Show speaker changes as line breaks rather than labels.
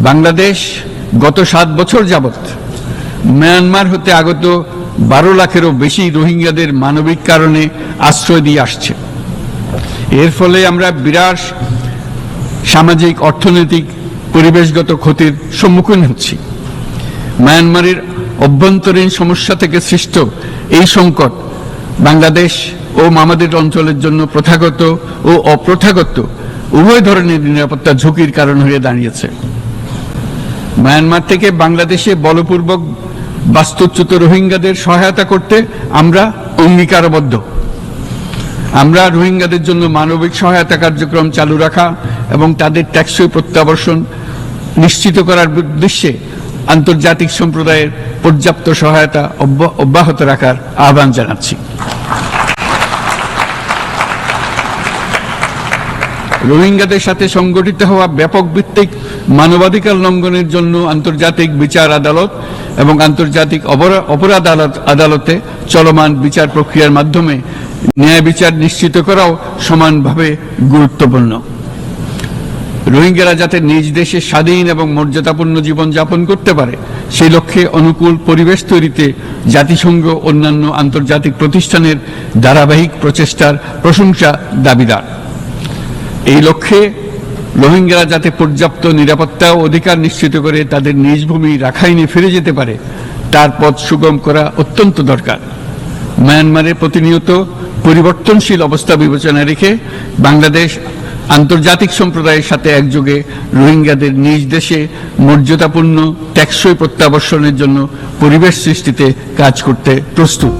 বাংলাদেশ গত 7 বছর যাবৎ মিয়ানমার হতে আগত 12 লাখেরও বেশি রোহিঙ্গাদের মানবিক কারণে আশ্রয় দিয়ে আসছে। এর ফলে আমরা বিরাট সামাজিক, অর্থনৈতিক, পরিবেশগত ক্ষতির সম্মুখীন হচ্ছি। মিয়ানমারের অভ্যন্তরীণ সমস্যা থেকে সৃষ্ট এই সংকট বাংলাদেশ ও আমাদের অঞ্চলের জন্য প্রথাগত ও অপ্রথাগত উভয় ধরনের নিরাপত্তা ঝুঁকির কারণ হয়ে দাঁড়িয়েছে। মিয়ানমার থেকে বাংলাদেশে বলপূর্বক বাস্তুচ্যুত রোহিঙ্গাদের সহায়তা করতে আমরা অঙ্গীকারবদ্ধ। আমরা রোহিঙ্গাদের জন্য মানবিক সহায়তা কার্যক্রম চালু রাখা এবং তাদের টেকসই প্রত্যাবর্তন নিশ্চিত করার উদ্দেশ্যে আন্তর্জাতিক সম্প্রদায়ের পর্যাপ্ত সহায়তা অব্যাহত রাখার আহ্বান জানাচ্ছি। রোহিঙ্গাদের সাথে সংগঠিত হওয়া ব্যাপক ভিত্তিক মানবাধিকার লঙ্ঘনের জন্য আন্তর্জাতিক বিচার আদালত এবং আন্তর্জাতিক অপরাধ আদালতে চলমান বিচার প্রক্রিয়ার মাধ্যমে ন্যায় বিচার নিশ্চিত করাও সমানভাবে গুরুত্বপূর্ণ। রোহিঙ্গারা যাতে নিজ দেশে স্বাধীন এবং মর্যাদাপূর্ণ জীবন যাপন করতে পারে সেই লক্ষ্যে অনুকূল পরিবেশ তৈরিতে জাতিসংঘ অন্যান্য আন্তর্জাতিক প্রতিষ্ঠানের ধারাবাহিক প্রচেষ্টার প্রশংসা দাবিদার। এই লক্ষ্যে রোহিঙ্গারা যাতে পর্যাপ্ত নিরাপত্তা ও অধিকার নিশ্চিত করে তাদের নিজ ভূমি রাখাইনে ফিরে যেতে পারে তার পথ সুগম করা অত্যন্ত দরকার। মিয়ানমারের প্রতিনিয়ত পরিবর্তনশীল অবস্থা বিবেচনায় রেখে বাংলাদেশ আন্তর্জাতিক সম্প্রদায়ের সাথে একযোগে রোহিঙ্গাদের নিজ দেশে মর্যাদাপূর্ণ টেকসই প্রত্যাবর্তনের জন্য পরিবেশ সৃষ্টিতে কাজ করতে প্রস্তুত।